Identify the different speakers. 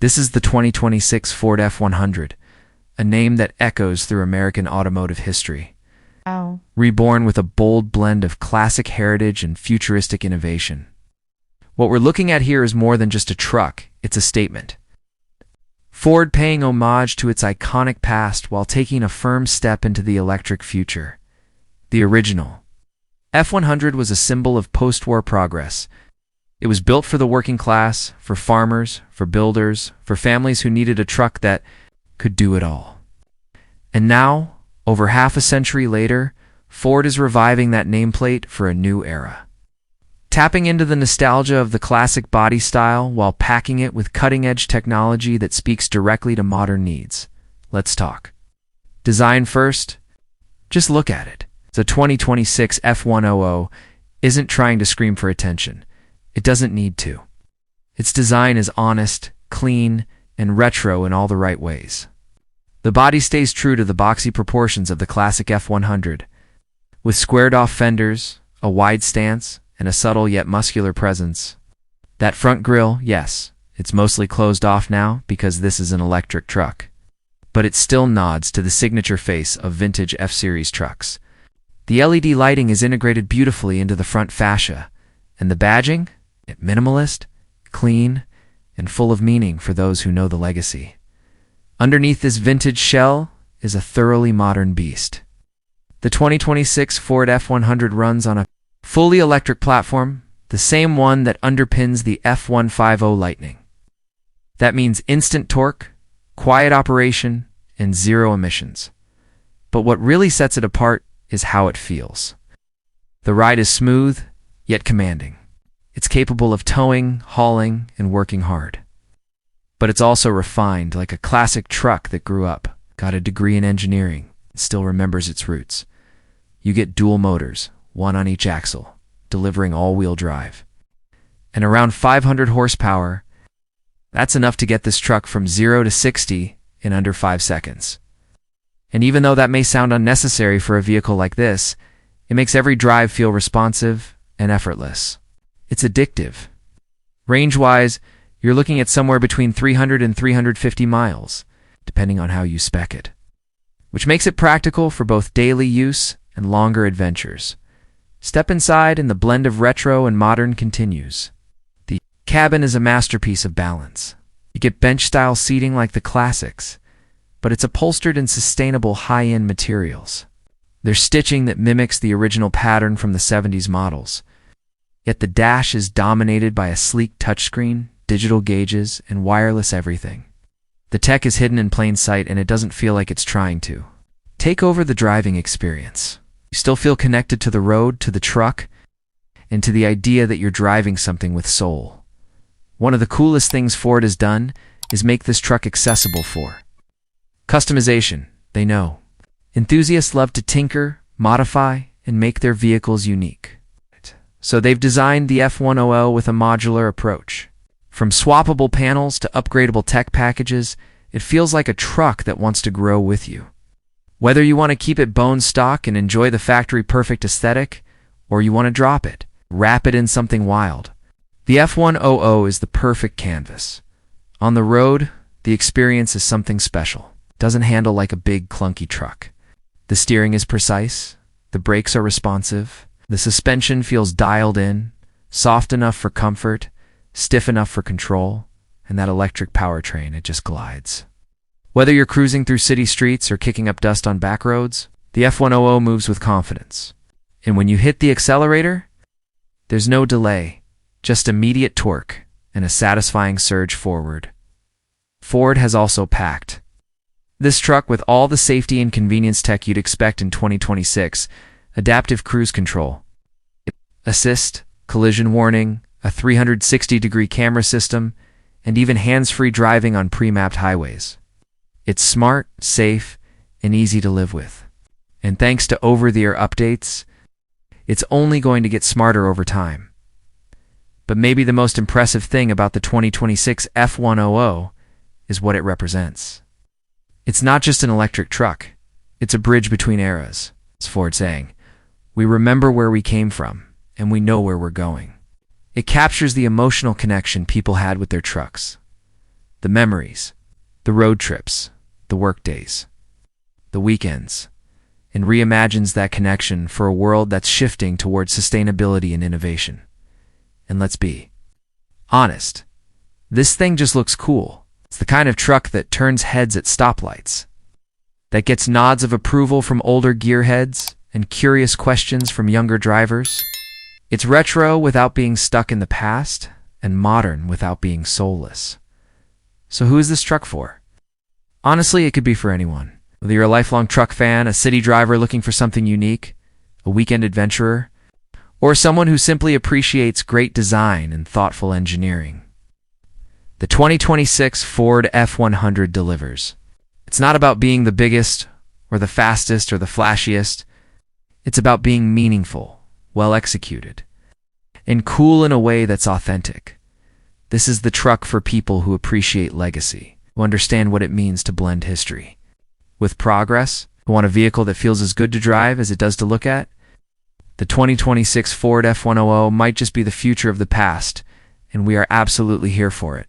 Speaker 1: This is the 2026 Ford F-100, a name that echoes through American automotive history.
Speaker 2: Wow.
Speaker 1: Reborn with a bold blend of classic heritage and futuristic innovation. What we're looking at here is more than just a truck, it's a statement. Ford paying homage to its iconic past while taking a firm step into the electric future. The original F-100 was a symbol of post-war progress. It was built for the working class, for farmers, for builders, for families who needed a truck that could do it all. And now, over half a century later, Ford is reviving that nameplate for a new era. Tapping into the nostalgia of the classic body style while packing it with cutting-edge technology that speaks directly to modern needs. Let's talk. Design first. Just look at it. The 2026 F-100 isn't trying to scream for attention. It doesn't need to. Its design is honest, clean, and retro in all the right ways. The body stays true to the boxy proportions of the classic F-100, with squared-off fenders, a wide stance, and a subtle yet muscular presence. That front grille, yes, it's mostly closed off now because this is an electric truck. But it still nods to the signature face of vintage F-Series trucks. The LED lighting is integrated beautifully into the front fascia, and the badging, minimalist, clean, and full of meaning for those who know the legacy. Underneath this vintage shell is a thoroughly modern beast. The 2026 Ford F-100 runs on a fully electric platform, the same one that underpins the F-150 Lightning. That means instant torque, quiet operation, and zero emissions. But what really sets it apart is how it feels. The ride is smooth, yet commanding. It's capable of towing, hauling, and working hard. But it's also refined, like a classic truck that grew up, got a degree in engineering, and still remembers its roots. You get dual motors, one on each axle, delivering all-wheel drive. And around 500 horsepower, that's enough to get this truck from 0 to 60 in under 5 seconds. And even though that may sound unnecessary for a vehicle like this, it makes every drive feel responsive and effortless. It's addictive. Range-wise, you're looking at somewhere between 300 and 350 miles, depending on how you spec it, which makes it practical for both daily use and longer adventures. Step inside and the blend of retro and modern continues. The cabin is a masterpiece of balance. You get bench-style seating like the classics, but it's upholstered in sustainable high-end materials. There's stitching that mimics the original pattern from the 70s models. Yet the dash is dominated by a sleek touchscreen, digital gauges, and wireless everything. The tech is hidden in plain sight and it doesn't feel like it's trying to. Take over the driving experience. You still feel connected to the road, to the truck, and to the idea that you're driving something with soul. One of the coolest things Ford has done is make this truck accessible for customization. They know. Enthusiasts love to tinker, modify, and make their vehicles unique. So they've designed the F-100 with a modular approach. From swappable panels to upgradable tech packages, it feels like a truck that wants to grow with you. Whether you want to keep it bone stock and enjoy the factory-perfect aesthetic, or you want to drop it, wrap it in something wild, the F-100 is the perfect canvas. On the road, the experience is something special. It doesn't handle like a big, clunky truck. The steering is precise, the brakes are responsive, the suspension feels dialed in, soft enough for comfort, stiff enough for control, and that electric powertrain, it just glides. Whether you're cruising through city streets or kicking up dust on back roads, the F-100 moves with confidence. And when you hit the accelerator, there's no delay, just immediate torque and a satisfying surge forward. Ford has also packed this truck with all the safety and convenience tech you'd expect in 2026, adaptive cruise control, assist, collision warning, a 360-degree camera system, and even hands-free driving on pre-mapped highways. It's smart, safe, and easy to live with. And thanks to over-the-air updates, it's only going to get smarter over time. But maybe the most impressive thing about the 2026 F-100 is what it represents. It's not just an electric truck. It's a bridge between eras. It's Ford saying, "We remember where we came from, and we know where we're going." It captures the emotional connection people had with their trucks. The memories, the road trips, the work days, the weekends, and reimagines that connection for a world that's shifting towards sustainability and innovation. And let's be honest, this thing just looks cool. It's the kind of truck that turns heads at stoplights, that gets nods of approval from older gearheads and curious questions from younger drivers. It's retro without being stuck in the past, and modern without being soulless. So who is this truck for? Honestly, it could be for anyone. Whether you're a lifelong truck fan, a city driver looking for something unique, a weekend adventurer, or someone who simply appreciates great design and thoughtful engineering. The 2026 Ford F-100 delivers. It's not about being the biggest, or the fastest, or the flashiest. It's about being meaningful, well executed, and cool in a way that's authentic. This is the truck for people who appreciate legacy, who understand what it means to blend history with progress, who want a vehicle that feels as good to drive as it does to look at. The 2026 Ford F-100 might just be the future of the past, and we are absolutely here for it.